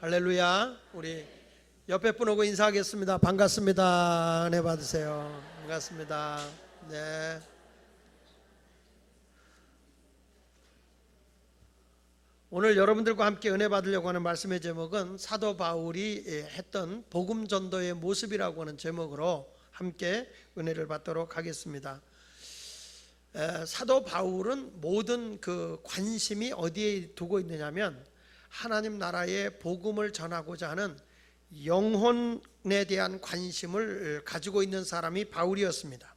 할렐루야. 우리 옆에 분 오고 인사하겠습니다. 반갑습니다. 은혜 받으세요. 반갑습니다. 네. 오늘 여러분들과 함께 은혜 받으려고 하는 말씀의 제목은 사도 바울이 했던 복음 전도의 모습이라고 하는 제목으로 함께 은혜를 받도록 하겠습니다. 사도 바울은 모든 그 관심이 어디에 두고 있느냐면 하나님 나라의 복음을 전하고자 하는 영혼에 대한 관심을 가지고 있는 사람이 바울이었습니다.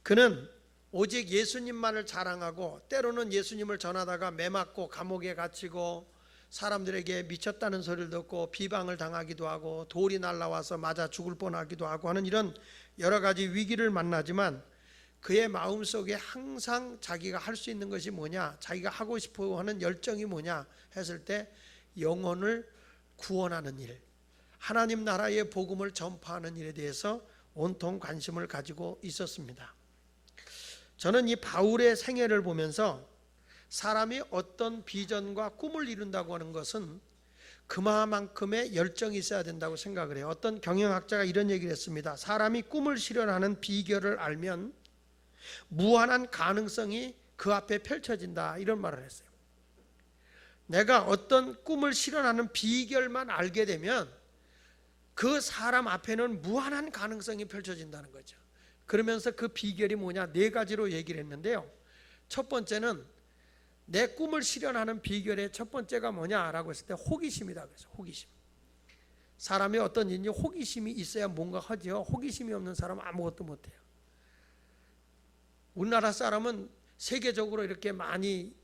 그는 오직 예수님만을 자랑하고 때로는 예수님을 전하다가 매맞고 감옥에 갇히고 사람들에게 미쳤다는 소리를 듣고 비방을 당하기도 하고 돌이 날라와서 맞아 죽을 뻔하기도 하고 하는 이런 여러 가지 위기를 만나지만 그의 마음속에 항상 자기가 할 수 있는 것이 뭐냐, 자기가 하고 싶어 하는 열정이 뭐냐 했을 때 영혼을 구원하는 일, 하나님 나라의 복음을 전파하는 일에 대해서 온통 관심을 가지고 있었습니다. 저는 이 바울의 생애를 보면서 사람이 어떤 비전과 꿈을 이룬다고 하는 것은 그만큼의 열정이 있어야 된다고 생각을 해요. 어떤 경영학자가 이런 얘기를 했습니다. 사람이 꿈을 실현하는 비결을 알면 무한한 가능성이 그 앞에 펼쳐진다, 이런 말을 했어요. 내가 어떤 꿈을 실현하는 비결만 알게 되면 그 사람 앞에는 무한한 가능성이 펼쳐진다는 거죠. 그러면서 그 비결이 뭐냐, 네 가지로 얘기를 했는데요. 첫 번째는 내 꿈을 실현하는 비결의 첫 번째가 뭐냐라고 했을 때 호기심이다 그래서 호기심. 사람이 어떤 일이 호기심이 있어야 뭔가 하죠. 호기심이 없는 사람은 아무것도 못해요. 우리나라 사람은 세계적으로 이렇게 많이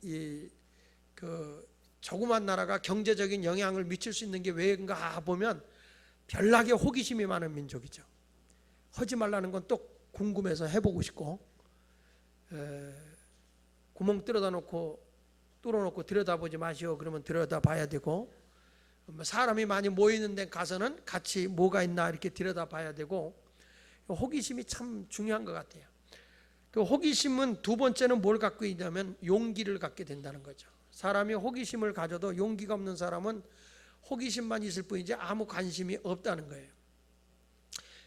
조그만 나라가 경제적인 영향을 미칠 수 있는 게 왜인가 보면 별나게 호기심이 많은 민족이죠. 하지 말라는 건 또 궁금해서 해보고 싶고, 구멍 뚫어놓고 들여다보지 마시오 그러면 들여다봐야 되고, 사람이 많이 모이는 데 가서는 같이 뭐가 있나 이렇게 들여다봐야 되고, 호기심이 참 중요한 것 같아요. 그 호기심은 두 번째는 뭘 갖고 있냐면 용기를 갖게 된다는 거죠. 사람이 호기심을 가져도 용기가 없는 사람은 호기심만 있을 뿐이지 아무 관심이 없다는 거예요.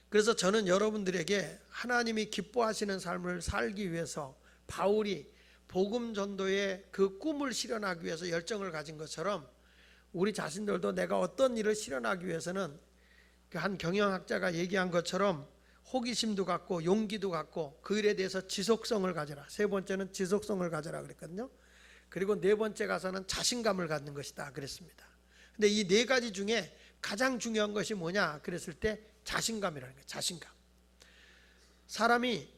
그래서 저는 여러분들에게 하나님이 기뻐하시는 삶을 살기 위해서 바울이 복음 전도의 그 꿈을 실현하기 위해서 열정을 가진 것처럼 우리 자신들도 내가 어떤 일을 실현하기 위해서는 한 경영학자가 얘기한 것처럼 호기심도 갖고 용기도 갖고 그 일에 대해서 지속성을 가져라. 세 번째는 지속성을 가져라 그랬거든요. 그리고 네 번째 가서는 자신감을 갖는 것이다 그랬습니다. 근데 이 네 가지 중에 가장 중요한 것이 뭐냐 그랬을 때 자신감이라는 거예요. 자신감. 사람이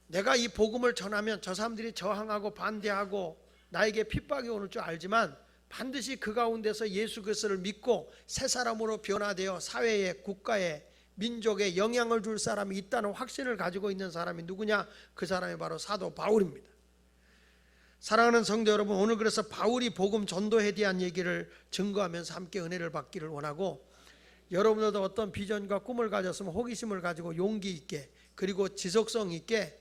내가 이 복음을 전하면 저 사람들이 저항하고 반대하고 나에게 핍박이 오는 줄 알지만 반드시 그 가운데서 예수 그리스도를 믿고 새 사람으로 변화되어 사회에, 국가에, 민족에 영향을 줄 사람이 있다는 확신을 가지고 있는 사람이 누구냐? 그 사람이 바로 사도 바울입니다. 사랑하는 성도 여러분, 오늘 그래서 바울이 복음 전도에 대한 얘기를 증거하면서 함께 은혜를 받기를 원하고, 여러분들도 어떤 비전과 꿈을 가졌으면 호기심을 가지고 용기 있게 그리고 지속성 있게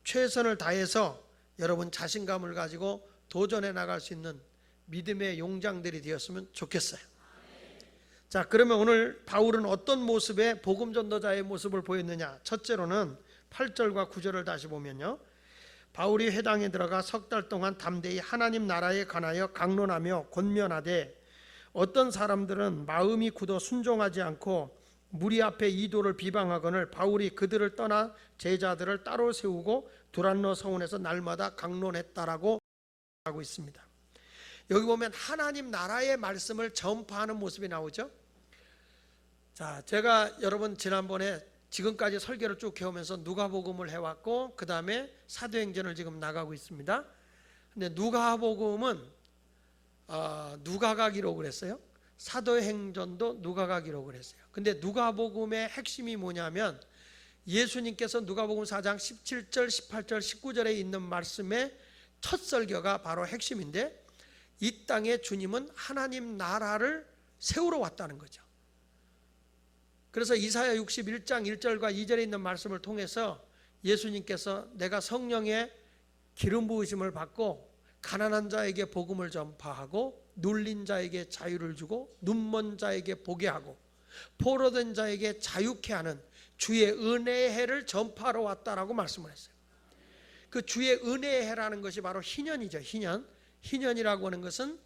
최선을 다해서 여러분 자신감을 가지고 도전해 나갈 수 있는 믿음의 용장들이 되었으면 좋겠어요. 자, 그러면 오늘 바울은 어떤 모습의 복음 전도자의 모습을 보였느냐? 첫째로는 8절과 9절을 다시 보면요, 바울이 회당에 들어가 석 달 동안 담대히 하나님 나라에 관하여 강론하며 권면하되 어떤 사람들은 마음이 굳어 순종하지 않고 무리 앞에 이도를 비방하거늘 바울이 그들을 떠나 제자들을 따로 세우고 두란노 서원에서 날마다 강론했다라고 하고 있습니다. 여기 보면 하나님 나라의 말씀을 전파하는 모습이 나오죠. 자, 제가 여러분 지난번에 지금까지 설교를 쭉 해오면서 누가복음을 해왔고 그 다음에 사도행전을 지금 나가고 있습니다. 근데 누가복음은 누가가 기록을 했어요. 사도행전도 누가가 기록을 했어요. 근데 누가복음의 핵심이 뭐냐면 예수님께서 누가복음 4장 17절, 18절, 19절에 있는 말씀의 첫 설교가 바로 핵심인데, 이 땅에 주님은 하나님 나라를 세우러 왔다는 거죠. 그래서 이사야 61장 1절과 2절에 있는 말씀을 통해서 예수님께서 내가 성령의 기름 부으심을 받고 가난한 자에게 복음을 전파하고 눌린 자에게 자유를 주고 눈먼 자에게 보게 하고 포로된 자에게 자유케 하는 주의 은혜의 해를 전파하러 왔다라고 말씀을 했어요. 그 주의 은혜의 해라는 것이 바로 희년이죠. 희년이라고 하는 것은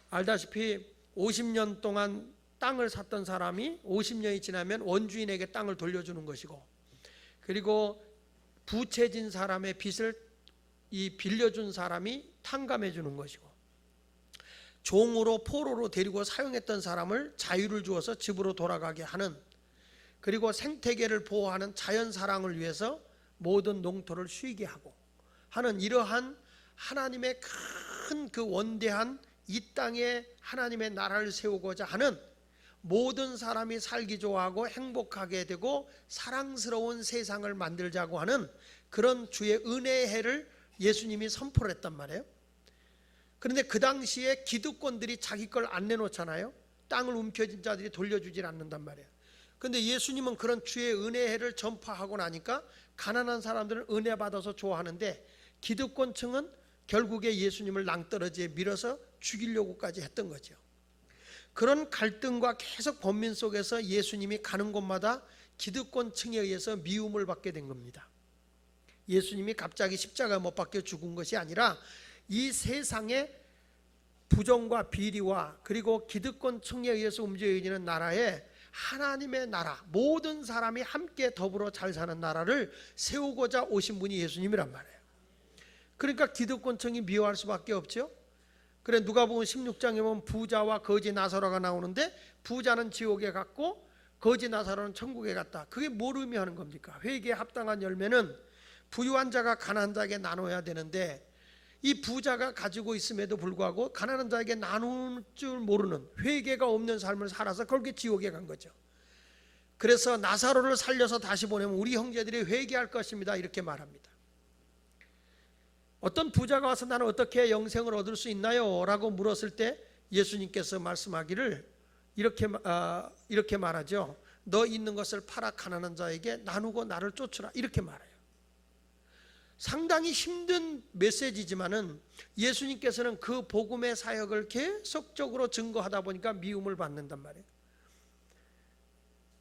알다시피 50년 동안 땅을 샀던 사람이 50년이 지나면 원주인에게 땅을 돌려주는 것이고, 그리고 부채진 사람의 빚을 빌려준 사람이 탕감해 주는 것이고, 종으로 포로로 데리고 사용했던 사람을 자유를 주어서 집으로 돌아가게 하는, 그리고 생태계를 보호하는 자연사랑을 위해서 모든 농토를 쉬게 하고 하는 이러한 하나님의 큰 그 원대한 이 땅에 하나님의 나라를 세우고자 하는, 모든 사람이 살기 좋아하고 행복하게 되고 사랑스러운 세상을 만들자고 하는 그런 주의 은혜의 해를 예수님이 선포를 했단 말이에요. 그런데 그 당시에 기득권들이 자기 걸 안 내놓잖아요. 땅을 움켜쥔 자들이 돌려주질 않는단 말이에요. 그런데 예수님은 그런 주의 은혜의 해를 전파하고 나니까 가난한 사람들은 은혜 받아서 좋아하는데, 기득권층은 결국에 예수님을 낭떠러지에 밀어서 죽이려고까지 했던 거죠. 그런 갈등과 계속 번민 속에서 예수님이 가는 곳마다 기득권층에 의해서 미움을 받게 된 겁니다. 예수님이 갑자기 십자가에 못 박혀 죽은 것이 아니라 이 세상의 부정과 비리와 그리고 기득권층에 의해서 움직여지는 나라에 하나님의 나라, 모든 사람이 함께 더불어 잘 사는 나라를 세우고자 오신 분이 예수님이란 말이에요. 그러니까 기득권층이 미워할 수밖에 없죠. 그래, 누가복음 16장에 보면 부자와 거지 나사로가 나오는데, 부자는 지옥에 갔고 거지 나사로는 천국에 갔다. 그게 뭘 의미하는 겁니까? 회개에 합당한 열매는 부유한 자가 가난한 자에게 나눠야 되는데, 이 부자가 가지고 있음에도 불구하고 가난한 자에게 나눌 줄 모르는, 회개가 없는 삶을 살아서 그렇게 지옥에 간 거죠. 그래서 나사로를 살려서 다시 보내면 우리 형제들이 회개할 것입니다, 이렇게 말합니다. 어떤 부자가 와서 나는 어떻게 영생을 얻을 수 있나요? 라고 물었을 때 예수님께서 말씀하기를 이렇게 말하죠. 너 있는 것을 팔아 가난한 자에게 나누고 나를 쫓으라, 이렇게 말해요. 상당히 힘든 메시지지만은 예수님께서는 그 복음의 사역을 계속적으로 증거하다 보니까 미움을 받는단 말이에요.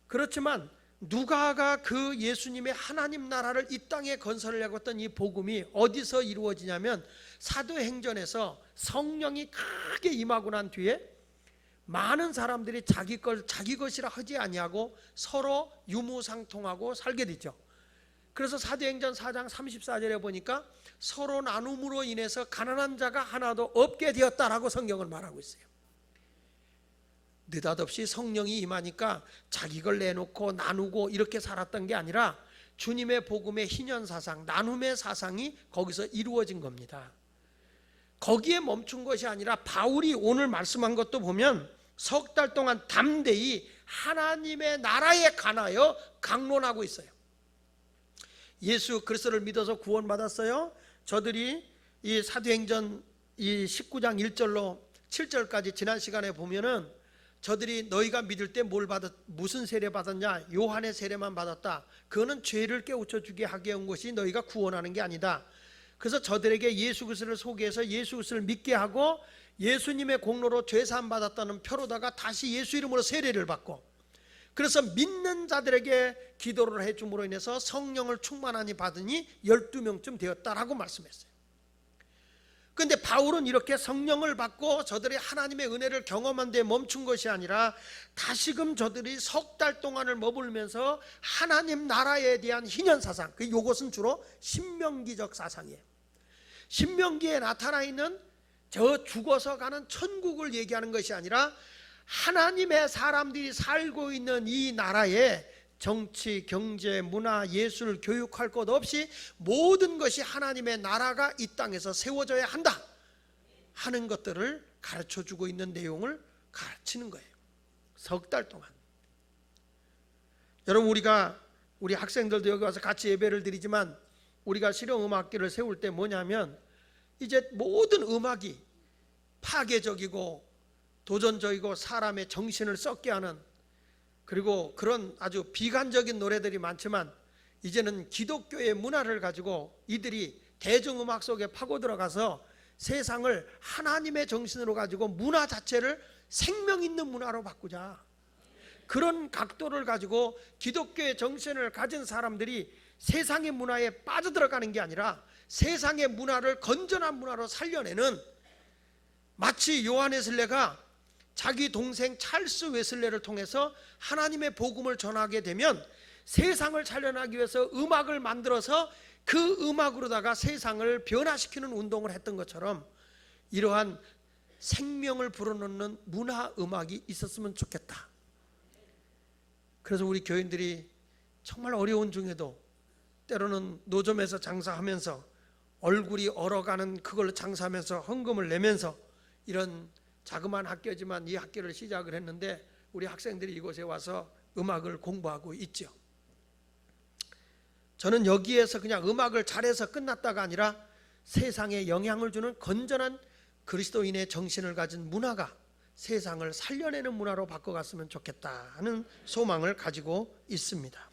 그렇지만 누가가 그 예수님의 하나님 나라를 이 땅에 건설하려고 했던 이 복음이 어디서 이루어지냐면, 사도행전에서 성령이 크게 임하고 난 뒤에 많은 사람들이 자기 것이라 하지 아니하고 서로 유무상통하고 살게 되죠. 그래서 사도행전 4장 34절에 보니까 서로 나눔으로 인해서 가난한 자가 하나도 없게 되었다라고 성경을 말하고 있어요. 느닷없이 성령이 임하니까 자기 걸 내놓고 나누고 이렇게 살았던 게 아니라 주님의 복음의 희년사상, 나눔의 사상이 거기서 이루어진 겁니다. 거기에 멈춘 것이 아니라 바울이 오늘 말씀한 것도 보면 석 달 동안 담대히 하나님의 나라에 관하여 강론하고 있어요. 예수 그리스도를 믿어서 구원받았어요. 저들이 이 사도행전 이 19장 1절로 7절까지 지난 시간에 보면은 저들이 너희가 믿을 때 무슨 세례 받았냐? 요한의 세례만 받았다. 그거는 죄를 깨우쳐 주게 하게 한 것이 너희가 구원하는 게 아니다. 그래서 저들에게 예수 그리스도를 소개해서 예수 그리스도를 믿게 하고 예수님의 공로로 죄사함 받았다는 표로다가 다시 예수 이름으로 세례를 받고, 그래서 믿는 자들에게 기도를 해줌으로 인해서 성령을 충만하니 받으니 12명쯤 되었다라고 말씀했어요. 그런데 바울은 이렇게 성령을 받고 저들이 하나님의 은혜를 경험한 데 멈춘 것이 아니라 다시금 저들이 석 달 동안을 머물면서 하나님 나라에 대한 희년사상, 이것은 주로 신명기적 사상이에요. 신명기에 나타나 있는 저 죽어서 가는 천국을 얘기하는 것이 아니라 하나님의 사람들이 살고 있는 이 나라에 정치, 경제, 문화, 예술, 교육할 것 없이 모든 것이 하나님의 나라가 이 땅에서 세워져야 한다 하는 것들을 가르쳐주고 있는 내용을 가르치는 거예요. 석 달 동안. 여러분, 우리 학생들도 여기 와서 같이 예배를 드리지만 우리가 실용음악기를 세울 때 뭐냐면, 이제 모든 음악이 파괴적이고 도전적이고 사람의 정신을 썩게 하는, 그리고 그런 아주 비관적인 노래들이 많지만 이제는 기독교의 문화를 가지고 이들이 대중음악 속에 파고 들어가서 세상을 하나님의 정신으로 가지고 문화 자체를 생명 있는 문화로 바꾸자. 그런 각도를 가지고 기독교의 정신을 가진 사람들이 세상의 문화에 빠져들어가는 게 아니라 세상의 문화를 건전한 문화로 살려내는, 마치 요한 웨슬레가 자기 동생 찰스 웨슬레를 통해서 하나님의 복음을 전하게 되면 세상을 살려나가기 위해서 음악을 만들어서 그 음악으로다가 세상을 변화시키는 운동을 했던 것처럼 이러한 생명을 불어넣는 문화 음악이 있었으면 좋겠다. 그래서 우리 교인들이 정말 어려운 중에도 때로는 노점에서 장사하면서 얼굴이 얼어가는 그걸로 장사하면서 헌금을 내면서 이런 자그마한 학교지만 이 학교를 시작을 했는데 우리 학생들이 이곳에 와서 음악을 공부하고 있죠. 저는 여기에서 그냥 음악을 잘해서 끝났다가 아니라 세상에 영향을 주는 건전한 그리스도인의 정신을 가진 문화가 세상을 살려내는 문화로 바꿔갔으면 좋겠다 하는 소망을 가지고 있습니다.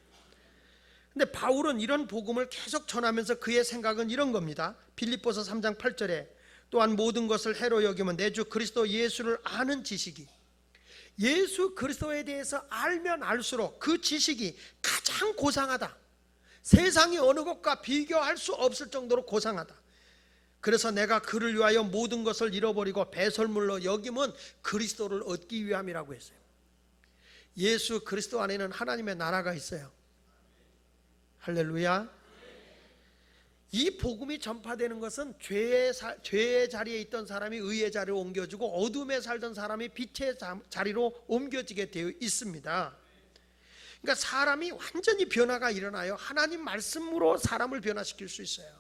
근데 바울은 이런 복음을 계속 전하면서 그의 생각은 이런 겁니다. 빌립보서 3장 8절에 또한 모든 것을 해로 여기면 내 주 그리스도 예수를 아는 지식이, 예수 그리스도에 대해서 알면 알수록 그 지식이 가장 고상하다. 세상의 어느 것과 비교할 수 없을 정도로 고상하다. 그래서 내가 그를 위하여 모든 것을 잃어버리고 배설물로 여김은 그리스도를 얻기 위함이라고 했어요. 예수 그리스도 안에는 하나님의 나라가 있어요. 할렐루야. 이 복음이 전파되는 것은 죄의 자리에 있던 사람이 의의 자리로 옮겨지고 어둠에 살던 사람이 빛의 자리로 옮겨지게 되어 있습니다. 그러니까 사람이 완전히 변화가 일어나요. 하나님 말씀으로 사람을 변화시킬 수 있어요.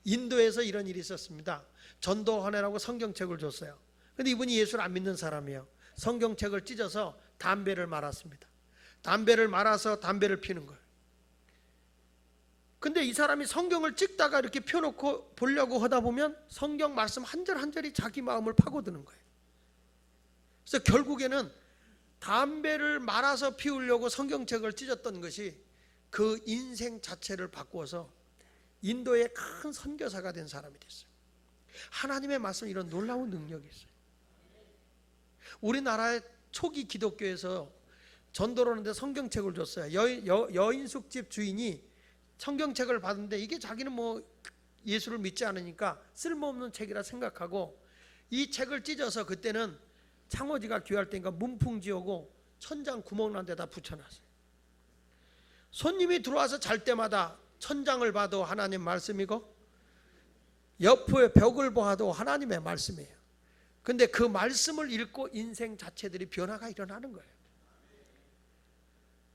인도에서 이런 일이 있었습니다. 전도헌회라고 성경책을 줬어요. 근데 이분이 예수를 안 믿는 사람이에요. 성경책을 찢어서 담배를 말았습니다. 담배를 말아서 담배를 피는 거예요. 근데 이 사람이 성경을 찍다가 이렇게 펴놓고 보려고 하다 보면 성경 말씀 한 절 한 절이 자기 마음을 파고드는 거예요. 그래서 결국에는 담배를 말아서 피우려고 성경책을 찢었던 것이 그 인생 자체를 바꾸어서 인도의 큰 선교사가 된 사람이 됐어요. 하나님의 말씀, 이런 놀라운 능력이 있어요. 우리나라의 초기 기독교에서 전도를 하는데 성경책을 줬어요. 여인숙집 주인이 성경책을 받았는데 이게 자기는 뭐 예수를 믿지 않으니까 쓸모없는 책이라 생각하고 이 책을 찢어서, 그때는 창호지가 귀할 때니까 문풍지어고 천장 구멍 난 데다 붙여놨어요. 손님이 들어와서 잘 때마다 천장을 봐도 하나님 말씀이고 옆에 벽을 봐도 하나님의 말씀이에요. 근데 그 말씀을 읽고 인생 자체들이 변화가 일어나는 거예요.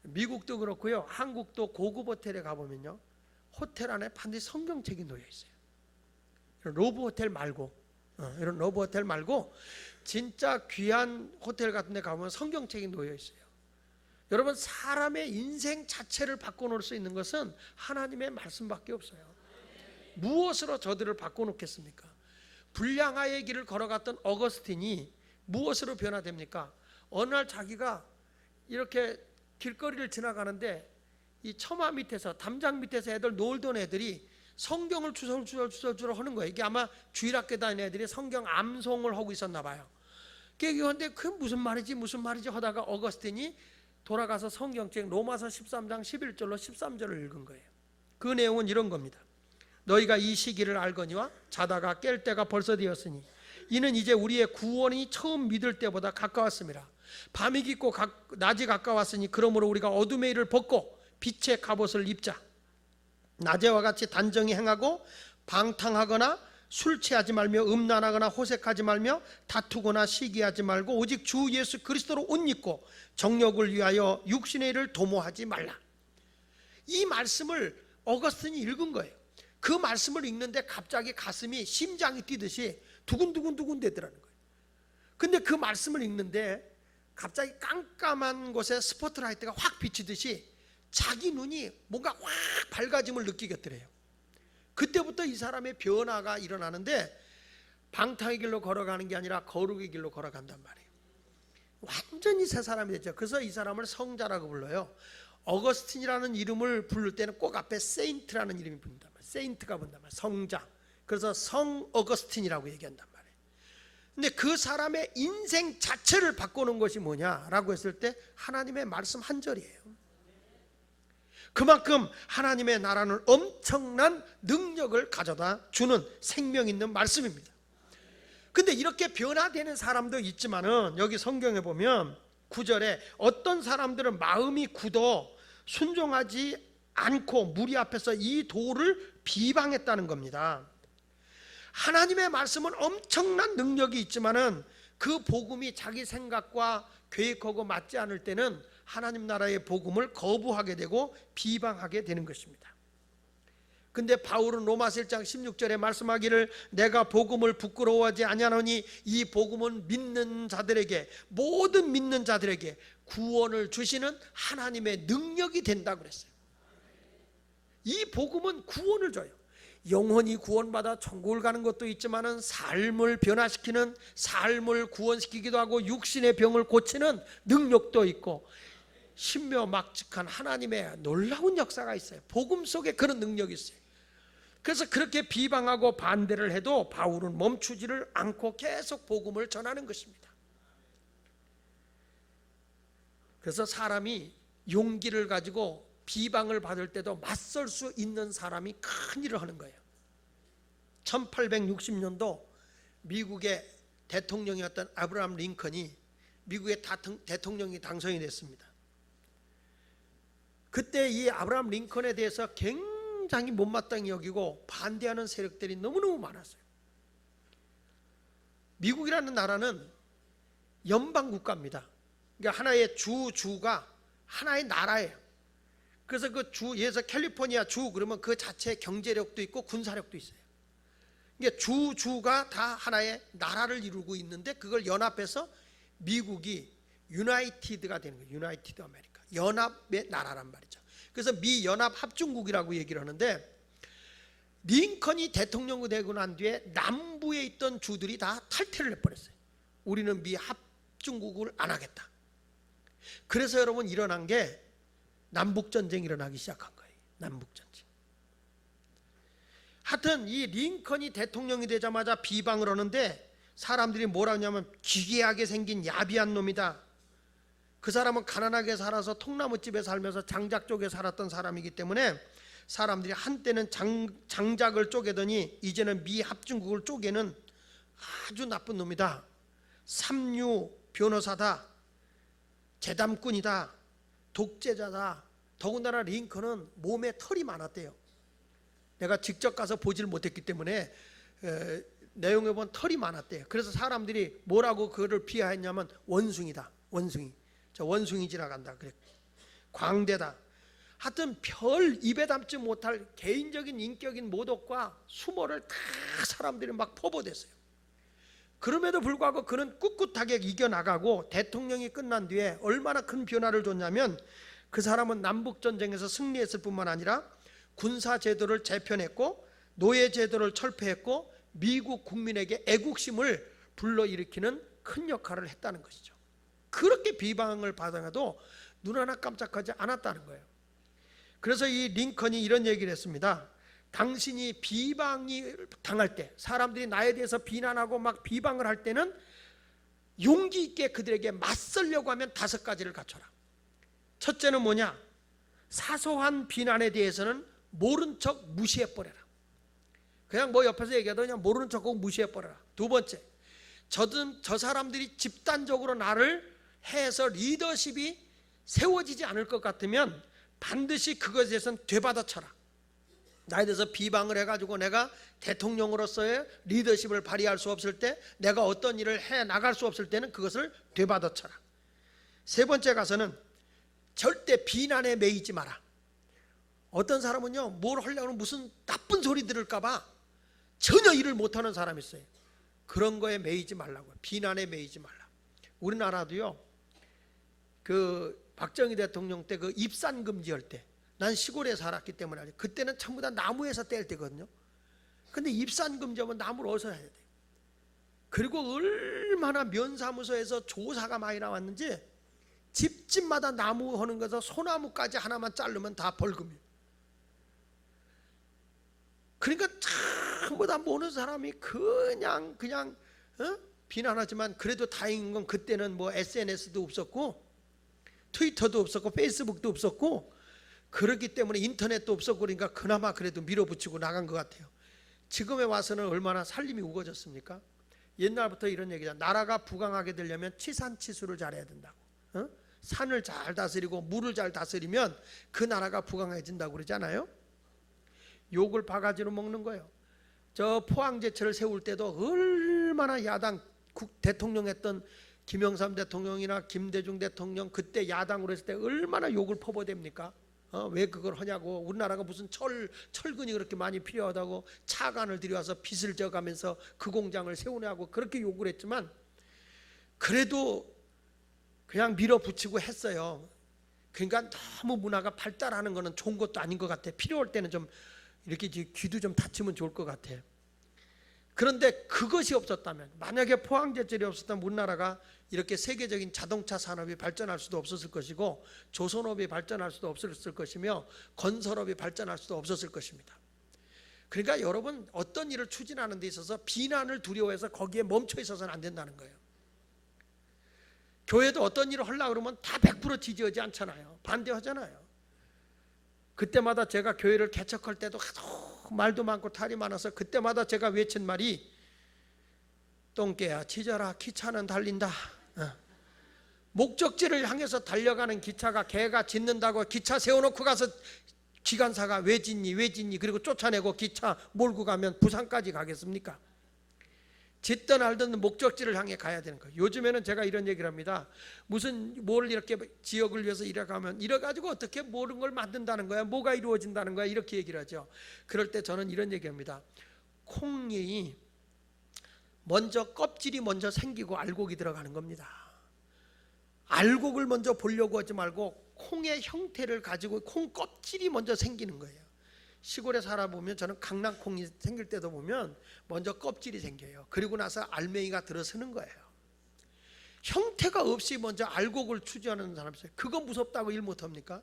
미국도 그렇고요, 한국도 고급 호텔에 가보면요, 호텔 안에 반드시 성경책이 놓여 있어요. 이런 로브 호텔 말고, 이런 로브 호텔 말고 진짜 귀한 호텔 같은 데 가보면 성경책이 놓여 있어요. 여러분, 사람의 인생 자체를 바꿔놓을 수 있는 것은 하나님의 말씀밖에 없어요. 무엇으로 저들을 바꿔놓겠습니까? 불량화의 길을 걸어갔던 어거스틴이 무엇으로 변화됩니까? 어느 날 자기가 이렇게 길거리를 지나가는데 이 처마 밑에서, 담장 밑에서 애들 놀던 애들이 성경을 주설주설 하는 거예요. 이게 아마 주일학교 다니는 애들이 성경 암송을 하고 있었나 봐요. 그런데 그게 무슨 말이지 하다가 어거스틴이 돌아가서 성경책 로마서 13장 11절로 13절을 읽은 거예요. 그 내용은 이런 겁니다. 너희가 이 시기를 알거니와 자다가 깰 때가 벌써 되었으니 이는 이제 우리의 구원이 처음 믿을 때보다 가까웠습니다. 밤이 깊고 낮이 가까웠으니 그러므로 우리가 어둠의 일을 벗고 빛의 갑옷을 입자. 낮에와 같이 단정히 행하고 방탕하거나 술 취하지 말며 음란하거나 호색하지 말며 다투거나 시기하지 말고 오직 주 예수 그리스도로 옷 입고 정욕을 위하여 육신의 일을 도모하지 말라. 이 말씀을 어거스틴이 읽은 거예요. 그 말씀을 읽는데 갑자기 가슴이, 심장이 뛰듯이 두근두근 되더라는 거예요. 근데 그 말씀을 읽는데 갑자기 깜깜한 곳에 스포트라이트가 확 비치듯이 자기 눈이 뭔가 확 밝아짐을 느끼겠더래요. 그때부터 이 사람의 변화가 일어나는데 방탕의 길로 걸어가는 게 아니라 거룩의 길로 걸어간단 말이에요. 완전히 새 사람이 됐죠. 그래서 이 사람을 성자라고 불러요. 어거스틴이라는 이름을 부를 때는 꼭 앞에 세인트라는 이름이 붙는단 말이에요. 세인트가 붙는단 말이에요. 성자. 그래서 성 어거스틴이라고 얘기한단 말이에요. 근데 그 사람의 인생 자체를 바꾸는 것이 뭐냐라고 했을 때 하나님의 말씀 한 절이에요. 그만큼 하나님의 나라는 엄청난 능력을 가져다 주는 생명 있는 말씀입니다. 근데 이렇게 변화되는 사람도 있지만은 여기 성경에 보면 9절에 어떤 사람들은 마음이 굳어 순종하지 않고 무리 앞에서 이 도를 비방했다는 겁니다. 하나님의 말씀은 엄청난 능력이 있지만은 그 복음이 자기 생각과 계획하고 맞지 않을 때는 하나님 나라의 복음을 거부하게 되고 비방하게 되는 것입니다. 근데 바울은 로마서 1장 16절에 말씀하기를 내가 복음을 부끄러워하지 아니하노니 이 복음은 믿는 자들에게 모든 믿는 자들에게 구원을 주시는 하나님의 능력이 된다고 그랬어요. 이 복음은 구원을 줘요. 영혼이 구원받아 천국을 가는 것도 있지만은 삶을 변화시키는, 삶을 구원시키기도 하고 육신의 병을 고치는 능력도 있고 신묘막측한 하나님의 놀라운 역사가 있어요. 복음 속에 그런 능력이 있어요. 그래서 그렇게 비방하고 반대를 해도 바울은 멈추지를 않고 계속 복음을 전하는 것입니다. 그래서 사람이 용기를 가지고 비방을 받을 때도 맞설 수 있는 사람이 큰 일을 하는 거예요. 1860년도 미국의 대통령이었던 아브라함 링컨이 미국의 대통령이 당선이 됐습니다. 그때 이 아브라함 링컨에 대해서 굉장히 못마땅히 여기고 반대하는 세력들이 너무너무 많았어요. 미국이라는 나라는 연방 국가입니다. 그러니까 하나의 주가 하나의 나라예요. 그래서 그 주에서 캘리포니아 주 그러면 그 자체의 경제력도 있고 군사력도 있어요. 이게 주가 다 하나의 나라를 이루고 있는데 그걸 연합해서 미국이 유나이티드가 되는 거예요. 유나이티드 아메리카, 연합의 나라란 말이죠. 그래서 미 연합 합중국이라고 얘기를 하는데 링컨이 대통령이 되고 난 뒤에 남부에 있던 주들이 다 탈퇴를 해버렸어요. 우리는 미 합중국을 안 하겠다. 그래서 여러분 일어난 게 남북전쟁이 일어나기 시작한 거예요. 남북전쟁. 하여튼 이 링컨이 대통령이 되자마자 비방을 하는데 사람들이 뭐라 하냐면 기괴하게 생긴 야비한 놈이다. 그 사람은 가난하게 살아서 통나무집에 살면서 장작 쪽에 살았던 사람이기 때문에 사람들이 한때는 장작을 쪼개더니 이제는 미 합중국을 쪼개는 아주 나쁜 놈이다. 삼류 변호사다. 재담꾼이다. 독재자다. 더군다나 링컨은 몸에 털이 많았대요. 내가 직접 가서 보질 못했기 때문에 내용에 보면 털이 많았대요. 그래서 사람들이 뭐라고 그를 비하했냐면 원숭이다. 원숭이. 저 원숭이 지나간다. 그래. 광대다. 하여튼 별 입에 담지 못할 개인적인 인격인 모독과 수모를 다 사람들이 막 퍼부어댔어요. 그럼에도 불구하고 그는 꿋꿋하게 이겨나가고 대통령이 끝난 뒤에 얼마나 큰 변화를 줬냐면 그 사람은 남북전쟁에서 승리했을 뿐만 아니라 군사제도를 재편했고 노예제도를 철폐했고 미국 국민에게 애국심을 불러일으키는 큰 역할을 했다는 것이죠. 그렇게 비방을 받아도 눈 하나 깜짝하지 않았다는 거예요. 그래서 이 링컨이 이런 얘기를 했습니다. 당신이 비방이 당할 때, 사람들이 나에 대해서 비난하고 막 비방을 할 때는 용기 있게 그들에게 맞설려고 하면 5가지를 갖춰라. 첫째는 뭐냐? 사소한 비난에 대해서는 모른 척 무시해버려라. 그냥 뭐 옆에서 얘기하다 그냥 모르는 척하고 무시해버려라. 두 번째, 저 사람들이 집단적으로 나를 해서 리더십이 세워지지 않을 것 같으면 반드시 그것에 대해서는 되받아쳐라. 나에 대해서 비방을 해가지고 내가 대통령으로서의 리더십을 발휘할 수 없을 때, 내가 어떤 일을 해 나갈 수 없을 때는 그것을 되받아쳐라. 세 번째 가서는 절대 비난에 매이지 마라. 어떤 사람은요, 뭘 하려고 하면 무슨 나쁜 소리 들을까봐 전혀 일을 못하는 사람이 있어요. 그런 거에 매이지 말라고요. 비난에 매이지 말라. 우리나라도요, 그 박정희 대통령 때 그 입산 금지할 때, 난 시골에 살았기 때문에 알죠. 그때는 전부 다 나무에서 뗄 때거든요. 근데 입산 금지하면 나무를 어디서 해야 돼? 그리고 얼마나 면사무소에서 조사가 많이 나왔는지 집집마다 나무 하는 거서 소나무까지 하나만 자르면 다 벌금이에요. 그러니까 전부 다 모는 사람이 그냥 비난하지만, 그래도 다행인 건 그때는 뭐 SNS도 없었고 트위터도 없었고 페이스북도 없었고 그렇기 때문에 인터넷도 없었고, 그러니까 그나마 그래도 밀어붙이고 나간 것 같아요. 지금에 와서는 얼마나 살림이 우거졌습니까? 옛날부터 이런 얘기잖아. 나라가 부강하게 되려면 치산치수를 잘해야 된다고. 산을 잘 다스리고 물을 잘 다스리면 그 나라가 부강해진다고 그러잖아요. 욕을 바가지로 먹는 거예요. 저 포항제철을 세울 때도 얼마나 야당 대통령 했던 김영삼 대통령이나 김대중 대통령, 그때 야당으로 했을 때 얼마나 욕을 퍼부어댑니까? 왜 그걸 하냐고. 우리나라가 무슨 철근이 그렇게 많이 필요하다고 차관을 들여와서 빚을 져가면서 그 공장을 세우냐고 그렇게 욕을 했지만, 그래도 그냥 밀어붙이고 했어요. 그러니까 너무 문화가 발달하는 거는 좋은 것도 아닌 것 같아. 필요할 때는 좀 이렇게 귀도 좀 닫히면 좋을 것 같아. 그런데 그것이 없었다면, 만약에 포항제철이 없었다면 우리나라가 이렇게 세계적인 자동차 산업이 발전할 수도 없었을 것이고, 조선업이 발전할 수도 없었을 것이며, 건설업이 발전할 수도 없었을 것입니다. 그러니까 여러분, 어떤 일을 추진하는 데 있어서 비난을 두려워해서 거기에 멈춰 있어서는 안 된다는 거예요. 교회도 어떤 일을 하려고 그러면 다 100% 지지하지 않잖아요. 반대하잖아요. 그때마다 제가 교회를 개척할 때도 말도 많고 탈이 많아서 그때마다 제가 외친 말이, 똥개야 치져라, 기차는 달린다. 목적지를 향해서 달려가는 기차가 개가 짖는다고 기차 세워놓고 가서 기관사가 왜 짖니 그리고 쫓아내고 기차 몰고 가면 부산까지 가겠습니까? 짖든 알든 목적지를 향해 가야 되는 거예요. 요즘에는 제가 이런 얘기를 합니다. 무슨 뭘 이렇게 지역을 위해서 이래가면 이래가지고 어떻게 모든 걸 만든다는 거야, 뭐가 이루어진다는 거야, 이렇게 얘기를 하죠. 그럴 때 저는 이런 얘기합니다. 콩이 먼저 껍질이 먼저 생기고 알곡이 들어가는 겁니다. 알곡을 먼저 보려고 하지 말고 콩의 형태를 가지고 콩 껍질이 먼저 생기는 거예요. 시골에 살아보면 저는 강낭콩이 생길 때도 보면 먼저 껍질이 생겨요. 그리고 나서 알맹이가 들어서는 거예요. 형태가 없이 먼저 알곡을 추구하는 사람이 있어요. 그거 무섭다고 일 못합니까?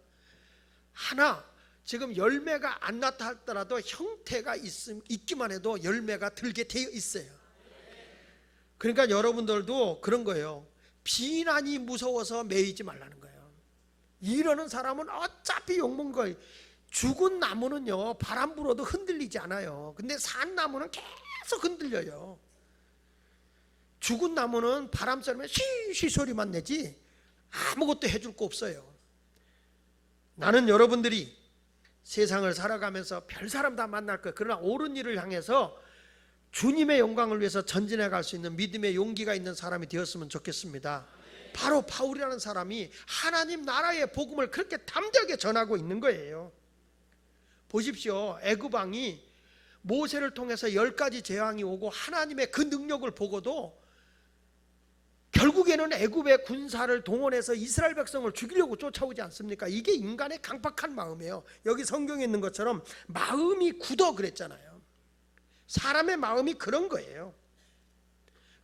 하나, 지금 열매가 안 났다 하더라도 형태가 있기만 해도 열매가 들게 되어 있어요. 그러니까 여러분들도 그런 거예요. 비난이 무서워서 매이지 말라는 거예요. 이러는 사람은 어차피 욕먹는 거예요. 죽은 나무는요, 바람 불어도 흔들리지 않아요. 근데 산 나무는 계속 흔들려요. 죽은 나무는 바람 쐬면 쉬쉬 소리만 내지 아무것도 해줄 거 없어요. 나는 여러분들이 세상을 살아가면서 별 사람 다 만날 거예요. 그러나 옳은 일을 향해서 주님의 영광을 위해서 전진해 갈 수 있는 믿음의 용기가 있는 사람이 되었으면 좋겠습니다. 바로 바울이라는 사람이 하나님 나라의 복음을 그렇게 담대하게 전하고 있는 거예요. 보십시오. 애굽 왕이 모세를 통해서 10가지 재앙이 오고 하나님의 그 능력을 보고도 결국에는 애굽의 군사를 동원해서 이스라엘 백성을 죽이려고 쫓아오지 않습니까? 이게 인간의 강팍한 마음이에요. 여기 성경에 있는 것처럼 마음이 굳어 그랬잖아요. 사람의 마음이 그런 거예요.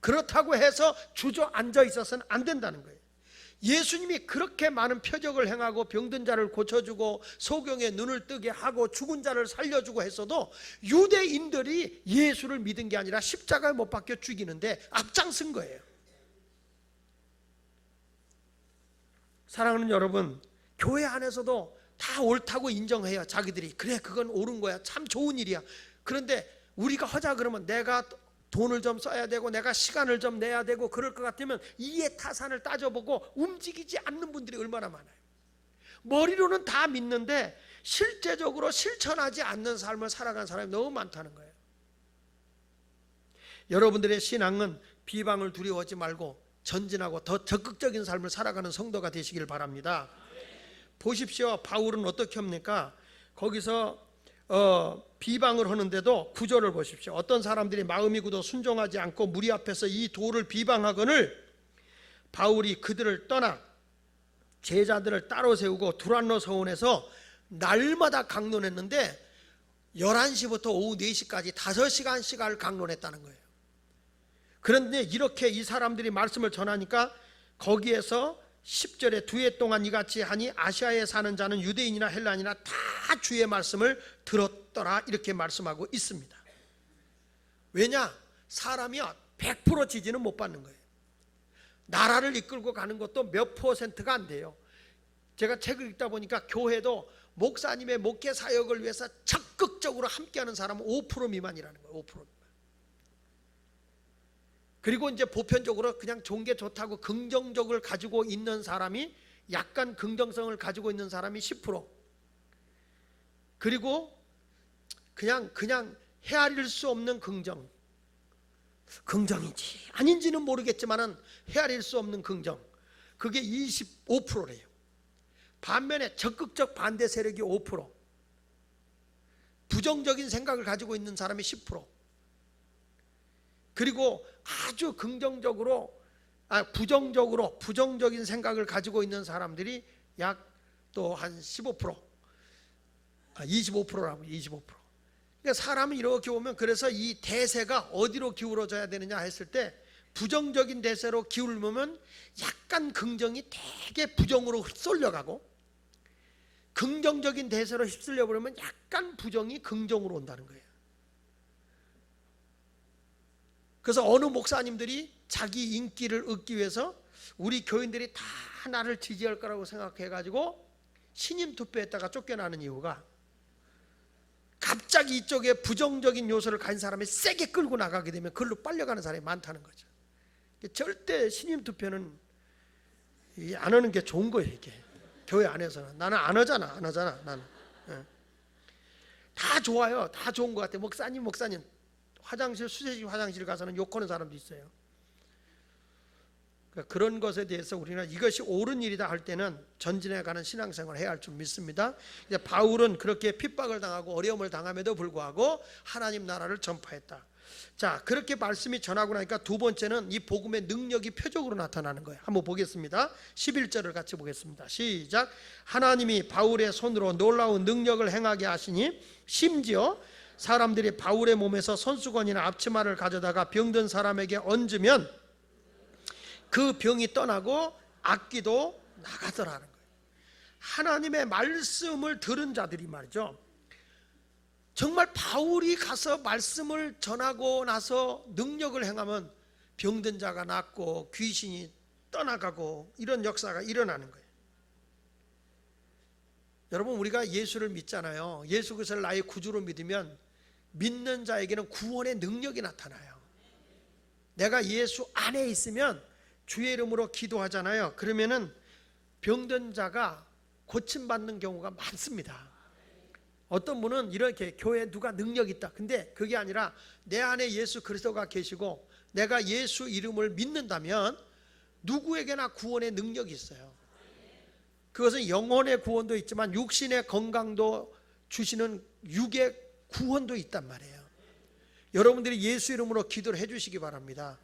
그렇다고 해서 주저앉아 있어서는 안 된다는 거예요. 예수님이 그렇게 많은 표적을 행하고 병든 자를 고쳐주고 소경의 눈을 뜨게 하고 죽은 자를 살려주고 했어도 유대인들이 예수를 믿은 게 아니라 십자가에 못 박혀 죽이는데 앞장선 거예요. 사랑하는 여러분, 교회 안에서도 다 옳다고 인정해요. 자기들이 그래 그건 옳은 거야, 참 좋은 일이야. 그런데 우리가 하자 그러면 내가 돈을 좀 써야 되고 내가 시간을 좀 내야 되고 그럴 것 같으면 이해 타산을 따져보고 움직이지 않는 분들이 얼마나 많아요. 머리로는 다 믿는데 실제적으로 실천하지 않는 삶을 살아가는 사람이 너무 많다는 거예요. 여러분들의 신앙은 비방을 두려워하지 말고 전진하고 더 적극적인 삶을 살아가는 성도가 되시길 바랍니다. 보십시오. 바울은 어떻게 합니까? 거기서 비방을 하는데도 구절을 보십시오. 어떤 사람들이 마음이 굳어 순종하지 않고 무리 앞에서 이 도를 비방하거늘 바울이 그들을 떠나 제자들을 따로 세우고 두란노 서원에서 날마다 강론했는데 11시부터 오후 4시까지 5시간씩을 강론했다는 거예요. 그런데 이렇게 이 사람들이 말씀을 전하니까 거기에서 10절에 두 해 동안 이같이 하니 아시아에 사는 자는 유대인이나 헬라인이나 다 주의 말씀을 들었더라 이렇게 말씀하고 있습니다. 왜냐? 사람이요 100% 지지는 못 받는 거예요. 나라를 이끌고 가는 것도 몇 %가 안 돼요. 제가 책을 읽다 보니까 교회도 목사님의 목회 사역을 위해서 적극적으로 함께하는 사람은 5% 미만이라는 거예요. 5% 미만. 그리고 이제 보편적으로 그냥 좋은 게 좋다고 긍정적을 가지고 있는 사람이, 약간 긍정성을 가지고 있는 사람이 10%. 그리고 그냥 헤아릴 수 없는 긍정인지 아닌지는 모르겠지만은 헤아릴 수 없는 긍정, 그게 25%래요. 반면에 적극적 반대 세력이 5%, 부정적인 생각을 가지고 있는 사람이 10%, 그리고 아주 부정적인 생각을 가지고 있는 사람들이 약 또 한 15%, 25%라고 25%. 그러니까 사람은 이렇게 보면, 그래서 이 대세가 어디로 기울어져야 되느냐 했을 때, 부정적인 대세로 기울면 약간 긍정이 되게 부정으로 쏠려가고, 긍정적인 대세로 휩쓸려 버리면 약간 부정이 긍정으로 온다는 거예요. 그래서 어느 목사님들이 자기 인기를 얻기 위해서 우리 교인들이 다 나를 지지할 거라고 생각해가지고 신임 투표했다가 쫓겨나는 이유가, 갑자기 이쪽에 부정적인 요소를 가진 사람이 세게 끌고 나가게 되면 그걸로 빨려가는 사람이 많다는 거죠. 절대 신임 투표는 안 하는 게 좋은 거예요. 이게 교회 안에서는 나는 안 하잖아. 나는 다 좋아요. 다 좋은 것 같아요. 목사님 수세식 화장실 가서는 욕하는 사람도 있어요. 그러니까 그런 것에 대해서 우리는 이것이 옳은 일이다 할 때는 전진해 가는 신앙생활을 해야 할 줄 믿습니다. 이제 바울은 그렇게 핍박을 당하고 어려움을 당함에도 불구하고 하나님 나라를 전파했다. 자, 그렇게 말씀이 전하고 나니까 두 번째는 이 복음의 능력이 표적으로 나타나는 거예요. 한번 보겠습니다. 11절을 같이 보겠습니다. 시작. 하나님이 바울의 손으로 놀라운 능력을 행하게 하시니 심지어 사람들이 바울의 몸에서 손수건이나 앞치마를 가져다가 병든 사람에게 얹으면 그 병이 떠나고 악기도 나가더라는 거예요. 하나님의 말씀을 들은 자들이 말이죠, 정말 바울이 가서 말씀을 전하고 나서 능력을 행하면 병든 자가 낫고 귀신이 떠나가고 이런 역사가 일어나는 거예요. 여러분, 우리가 예수를 믿잖아요. 예수 그리스도를 나의 구주로 믿으면 믿는 자에게는 구원의 능력이 나타나요. 내가 예수 안에 있으면 주의 이름으로 기도하잖아요. 그러면은 병든 자가 고침받는 경우가 많습니다. 어떤 분은 이렇게 교회에 누가 능력 있다, 근데 그게 아니라 내 안에 예수 그리스도가 계시고 내가 예수 이름을 믿는다면 누구에게나 구원의 능력이 있어요. 그것은 영혼의 구원도 있지만 육신의 건강도 주시는 육의 구원도 있단 말이에요. 여러분들이 예수 이름으로 기도를 해주시기 바랍니다.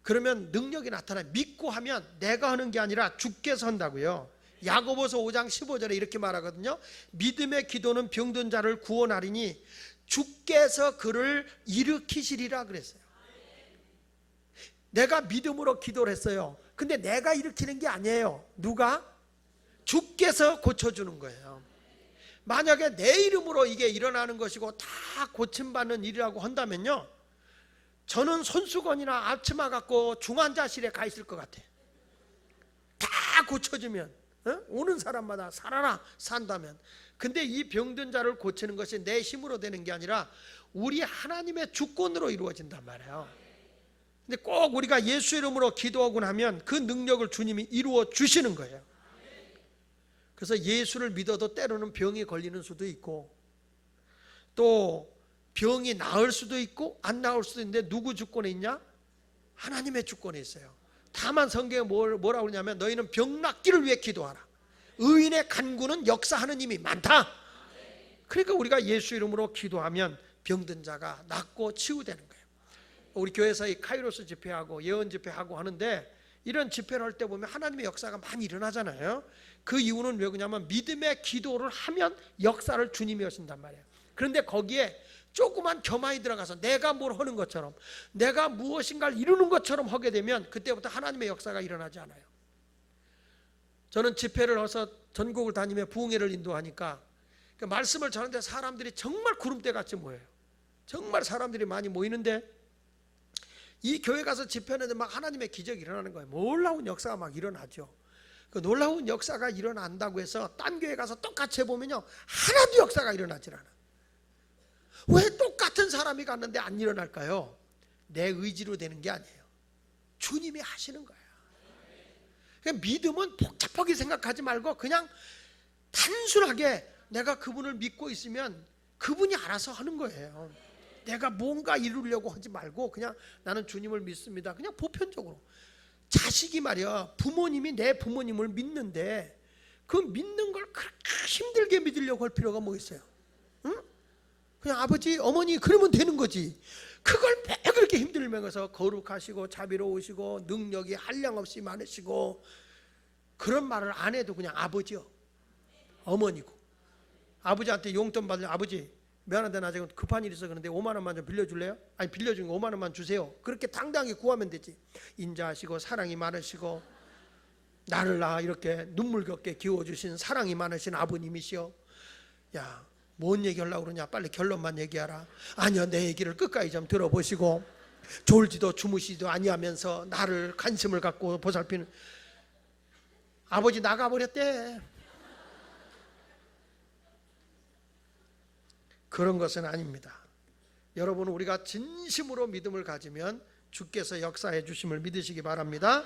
그러면 능력이 나타나요. 믿고 하면 내가 하는 게 아니라 주께서 한다고요. 야고보서 5장 15절에 이렇게 말하거든요. 믿음의 기도는 병든 자를 구원하리니 주께서 그를 일으키시리라 그랬어요. 내가 믿음으로 기도를 했어요. 근데 내가 일으키는 게 아니에요. 누가? 주께서 고쳐주는 거예요. 만약에 내 이름으로 이게 일어나는 것이고 다 고침받는 일이라고 한다면요, 저는 손수건이나 앞치마 갖고 중환자실에 가 있을 것 같아요. 다 고쳐주면, 오는 사람마다 살아라 산다면. 근데 이 병든 자를 고치는 것이 내 힘으로 되는 게 아니라 우리 하나님의 주권으로 이루어진단 말이에요. 근데 꼭 우리가 예수 이름으로 기도하고 나면 그 능력을 주님이 이루어 주시는 거예요. 그래서 예수를 믿어도 때로는 병이 걸리는 수도 있고 또 병이 나을 수도 있고 안 나을 수도 있는데 누구 주권에 있냐? 하나님의 주권에 있어요. 다만 성경에 뭐라고 그러냐면 너희는 병 낫기를 위해 기도하라. 의인의 간구는 역사하는 힘이 많다. 그러니까 우리가 예수 이름으로 기도하면 병든 자가 낫고 치유되는 거예요. 우리 교회에서 이 카이로스 집회하고 예언 집회하고 하는데 이런 집회를 할 때 보면 하나님의 역사가 많이 일어나잖아요. 그 이유는 왜 그러냐면 믿음의 기도를 하면 역사를 주님이 하신단 말이에요. 그런데 거기에 조그만 교만이 들어가서 내가 뭘 하는 것처럼, 내가 무엇인가를 이루는 것처럼 하게 되면 그때부터 하나님의 역사가 일어나지 않아요. 저는 집회를 해서 전국을 다니며 부흥회를 인도하니까 그 말씀을 전하는데 사람들이 정말 구름대같이 모여요. 정말 사람들이 많이 모이는데 이 교회 가서 집회하는데 막 하나님의 기적이 일어나는 거예요. 놀라운 역사가 막 일어나죠. 그 놀라운 역사가 일어난다고 해서 딴 교회 가서 똑같이 해보면요 하나도 역사가 일어나질 않아. 왜 똑같은 사람이 갔는데 안 일어날까요? 내 의지로 되는 게 아니에요. 주님이 하시는 거예요. 그러니까 믿음은 복잡하게 생각하지 말고 그냥 단순하게 내가 그분을 믿고 있으면 그분이 알아서 하는 거예요. 내가 뭔가 이루려고 하지 말고 그냥 나는 주님을 믿습니다. 그냥 보편적으로. 자식이 말이야 부모님이 내 부모님을 믿는데 그 믿는 걸 그렇게 힘들게 믿으려고 할 필요가 뭐 있어요? 응? 그냥 아버지 어머니 그러면 되는 거지. 그걸 왜 그렇게 힘들면서 거룩하시고 자비로우시고 능력이 한량없이 많으시고 그런 말을 안 해도 그냥 아버지요 어머니고 아버지한테 용돈 받으면 아버지 미안한데 나 지금 급한 일 있어 그런데 5만 원만 좀 빌려줄래요? 아니 빌려준 거 5만 원만 주세요. 그렇게 당당히 구하면 되지. 인자하시고 사랑이 많으시고 나를 낳아 이렇게 눈물겹게 키워주신 사랑이 많으신 아버님이시여. 야, 뭔 얘기하려고 그러냐? 빨리 결론만 얘기하라. 아니요, 내 얘기를 끝까지 좀 들어보시고 졸지도 주무시지도 아니하면서 나를 관심을 갖고 보살피는 아버지 나가버렸대. 그런 것은 아닙니다. 여러분 우리가 진심으로 믿음을 가지면 주께서 역사해 주심을 믿으시기 바랍니다.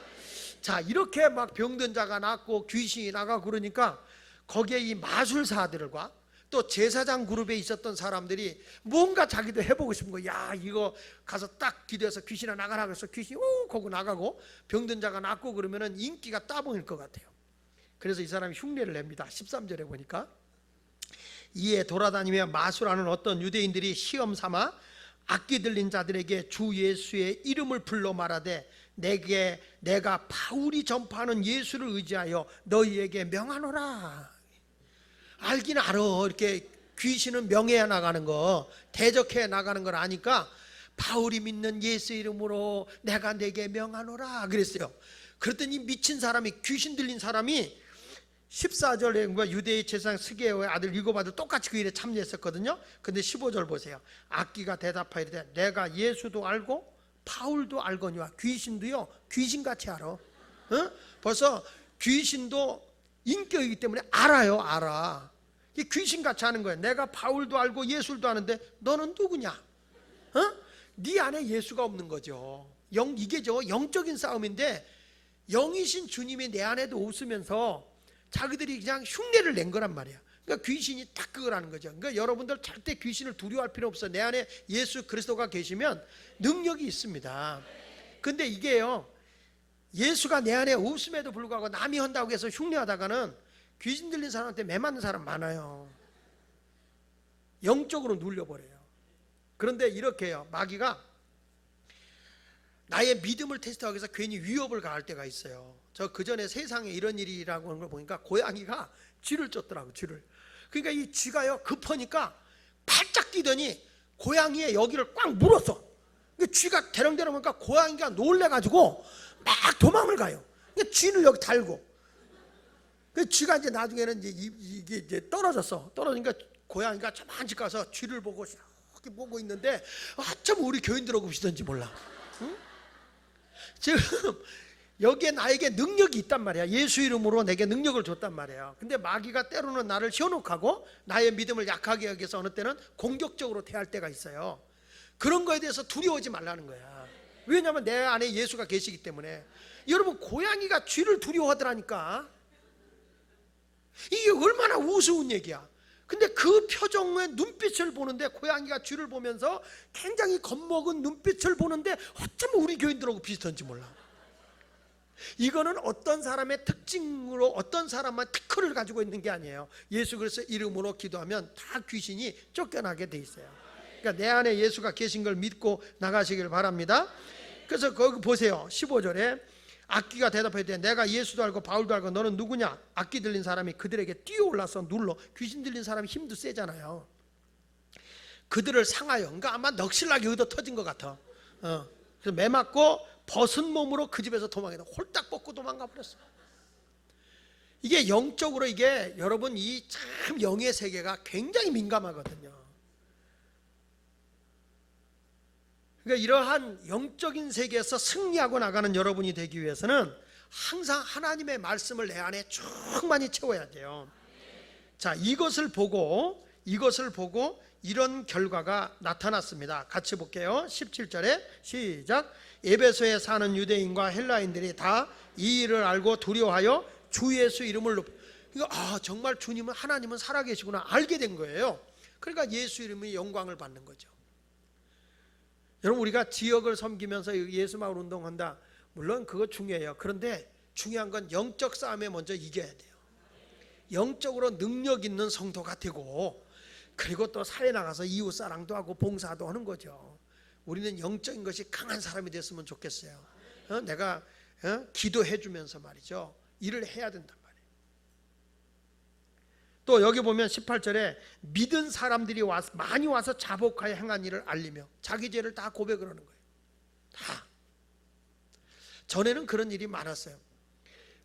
자, 이렇게 막 병든 자가 낫고 귀신이 나가고 그러니까 거기에 이 마술사들과 또 제사장 그룹에 있었던 사람들이 뭔가 자기도 해보고 싶은 거야. 야, 이거 가서 딱 기도해서 귀신아 나가라 그래서 귀신이 욱 하고 나가고 병든 자가 낫고 그러면은 인기가 따봉일 것 같아요. 그래서 이 사람이 흉내를 냅니다. 13절에 보니까 이에 돌아다니며 마술하는 어떤 유대인들이 시험 삼아 악기 들린 자들에게 주 예수의 이름을 불러 말하되 내가 바울이 전파하는 예수를 의지하여 너희에게 명하노라. 알긴 알아. 이렇게 귀신은 명해야 나가는 거 대적해 나가는 걸 아니까 바울이 믿는 예수 이름으로 내가 내게 명하노라 그랬어요. 그랬더니 미친 사람이 귀신 들린 사람이 14절에 유대의 제사장 스게오의 아들 일곱 아들 똑같이 그 일에 참여했었거든요. 근데 15절 보세요. 악기가 대답하이르되 내가 예수도 알고 바울도 알거니와. 귀신도요 귀신같이 알아. 어? 벌써 귀신도 인격이기 때문에 알아요. 알아. 귀신같이 하는 거예요. 내가 바울도 알고 예수도 아는데 너는 누구냐? 어? 네 안에 예수가 없는 거죠. 이게 영적인 싸움인데 영이신 주님이 내 안에도 없으면서 자기들이 그냥 흉내를 낸 거란 말이야. 그러니까 귀신이 딱 그걸 하는 거죠. 그러니까 여러분들 절대 귀신을 두려워할 필요 없어. 내 안에 예수 그리스도가 계시면 능력이 있습니다. 근데 이게요 예수가 내 안에 없음에도 불구하고 남이 한다고 해서 흉내하다가는 귀신 들린 사람한테 매 맞는 사람 많아요. 영적으로 눌려버려요. 그런데 이렇게 해요. 마귀가 나의 믿음을 테스트하기 위해서 괜히 위협을 가할 때가 있어요. 저 그전에 세상에 이런 일이라고 하는 걸 보니까 고양이가 쥐를 쫓더라고. 쥐를. 그러니까 이 쥐가요 급하니까 팔짝 뛰더니 고양이의 여기를 꽉 물었어. 그러니까 쥐가 대령대령 보니까 고양이가 놀래가지고 막 도망을 가요. 그러니까 쥐를 여기 달고. 그 쥐가 이제 나중에는 이게 이제 떨어졌어. 떨어지니까 고양이가 저만 집 가서 쥐를 보고 이렇게 보고 있는데 어쩜 우리 교인들하고 비슷한지 몰라. 응? 지금 여기에 나에게 능력이 있단 말이야. 예수 이름으로 내게 능력을 줬단 말이에요. 근데 마귀가 때로는 나를 현혹하고 나의 믿음을 약하게 여기서 어느 때는 공격적으로 대할 때가 있어요. 그런 거에 대해서 두려워하지 말라는 거야. 왜냐하면 내 안에 예수가 계시기 때문에. 여러분 고양이가 쥐를 두려워하더라니까. 이게 얼마나 우스운 얘기야. 근데 그 표정의 눈빛을 보는데 고양이가 쥐를 보면서 굉장히 겁먹은 눈빛을 보는데 어쩌면 우리 교인들하고 비슷한지 몰라. 이거는 어떤 사람의 특징으로 어떤 사람만 특허를 가지고 있는 게 아니에요. 예수 그리스도 이름으로 기도하면 다 귀신이 쫓겨나게 돼 있어요. 그러니까 내 안에 예수가 계신 걸 믿고 나가시길 바랍니다. 그래서 거기 보세요. 15절에 악기가 대답하되 내가 예수도 알고 바울도 알고 너는 누구냐? 악기 들린 사람이 그들에게 뛰어올라서 눌러. 귀신 들린 사람이 힘도 세잖아요. 그들을 상하여. 그러니까 아마 넋실나게 얻어 터진 것 같아. 그래서 매 맞고 벗은 몸으로 그 집에서 도망했다. 홀딱 벗고 도망가 버렸어. 이게 영적으로 이게 여러분 이 참 영의 세계가 굉장히 민감하거든요. 그러니까 이러한 영적인 세계에서 승리하고 나가는 여러분이 되기 위해서는 항상 하나님의 말씀을 내 안에 충만히 채워야 돼요. 자, 이것을 보고 이런 결과가 나타났습니다. 같이 볼게요. 17절에 시작. 에베소에 사는 유대인과 헬라인들이 다 이 일을 알고 두려워하여 주 예수 이름을 그러니까 정말 주님은 하나님은 살아계시구나 알게 된 거예요. 그러니까 예수 이름의 영광을 받는 거죠. 여러분, 우리가 지역을 섬기면서 예수마을 운동한다, 물론 그거 중요해요. 그런데 중요한 건 영적 싸움에 먼저 이겨야 돼요. 영적으로 능력 있는 성도가 되고, 그리고 또 사회 나가서 이웃사랑도 하고 봉사도 하는 거죠. 우리는 영적인 것이 강한 사람이 됐으면 좋겠어요. 내가 기도해 주면서 말이죠, 일을 해야 된단 말이에요. 또 여기 보면 18절에 믿은 사람들이 많이 와서 자복하여 행한 일을 알리며 자기 죄를 다 고백을 하는 거예요. 다. 전에는 그런 일이 많았어요.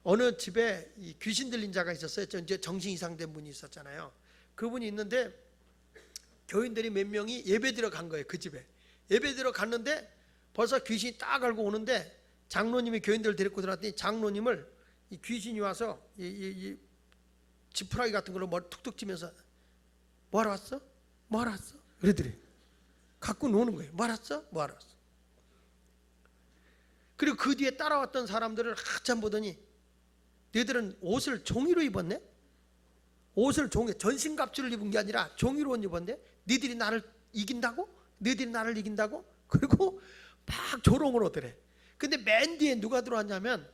어느 집에 귀신 들린 자가 있었어요. 이제 정신 이상된 분이 있었잖아요. 그분이 있는데 교인들이 몇 명이 예배 드려 간 거예요. 그 집에 예배 드려 갔는데 벌써 귀신이 딱 알고 오는데 장로님이 교인들을 데리고 들어왔더니 장로님을 이 귀신이 와서 이 지푸라기 같은 걸로 머리 툭툭 치면서 뭐하러 왔어? 뭐하러 왔어? 그러더래. 갖고 노는 거예요. 뭐하러 왔어? 뭐하러 왔어? 그리고 그 뒤에 따라왔던 사람들을 한참 보더니 너희들은 옷을 종이로 입었네? 옷을 전신갑주를 입은 게 아니라 종이로 옷 입었네? 너희들이 나를 이긴다고? 너희들이 나를 이긴다고? 그리고 막 조롱을 하더래. 근데 맨 뒤에 누가 들어왔냐면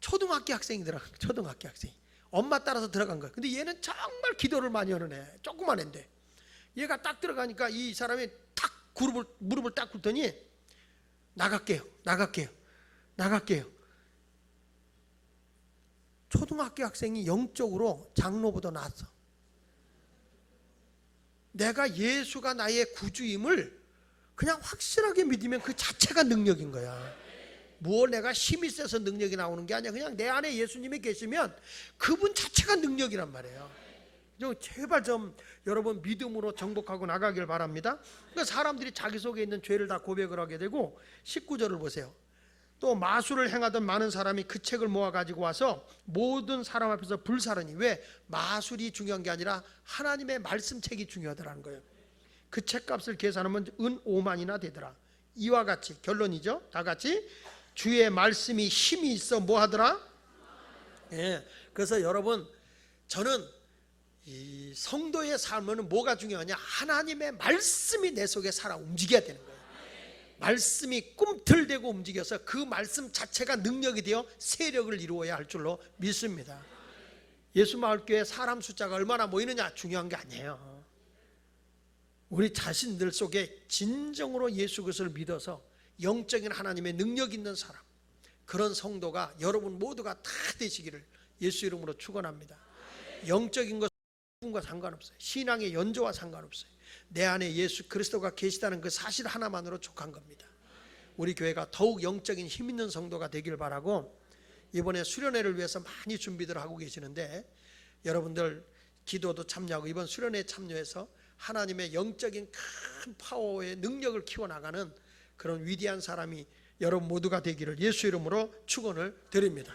초등학교 학생이 들어간 거예요. 초등학교 학생이 엄마 따라서 들어간 거예요. 근데 얘는 정말 기도를 많이 하는 애, 조그만 애인데 얘가 딱 들어가니까 이 사람이 탁 무릎을 딱 꿇더니 나갈게요. 초등학교 학생이 영적으로 장로보다 낫어. 내가 예수가 나의 구주임을 그냥 확실하게 믿으면 그 자체가 능력인 거야. 뭘 내가 힘이 세서 능력이 나오는 게 아니야. 그냥 내 안에 예수님이 계시면 그분 자체가 능력이란 말이에요. 제발 좀 여러분 믿음으로 정복하고 나가길 바랍니다. 그러니까 사람들이 자기 속에 있는 죄를 다 고백을 하게 되고, 19절을 보세요. 또 마술을 행하던 많은 사람이 그 책을 모아 가지고 와서 모든 사람 앞에서 불사르니, 왜? 마술이 중요한 게 아니라 하나님의 말씀책이 중요하더라는 거예요. 그 책값을 계산하면 은 5만이나 되더라. 이와 같이 결론이죠. 다 같이 주의 말씀이 힘이 있어 뭐 하더라? 예. 그래서 여러분, 저는 이 성도의 삶은 뭐가 중요하냐? 하나님의 말씀이 내 속에 살아 움직여야 되는 거예요. 말씀이 꿈틀대고 움직여서 그 말씀 자체가 능력이 되어 세력을 이루어야 할 줄로 믿습니다. 예수마을교회 사람 숫자가 얼마나 모이느냐 중요한 게 아니에요. 우리 자신들 속에 진정으로 예수 그리스도를 믿어서 영적인 하나님의 능력 있는 사람, 그런 성도가 여러분 모두가 다 되시기를 예수 이름으로 축원합니다. 영적인 것과 상관없어요. 신앙의 연조와 상관없어요. 내 안에 예수 그리스도가 계시다는 그 사실 하나만으로 족한 겁니다. 우리 교회가 더욱 영적인 힘 있는 성도가 되길 바라고, 이번에 수련회를 위해서 많이 준비들 하고 계시는데 여러분들 기도도 참여하고 이번 수련회에 참여해서 하나님의 영적인 큰 파워의 능력을 키워나가는 그런 위대한 사람이 여러분 모두가 되기를 예수 이름으로 축원을 드립니다.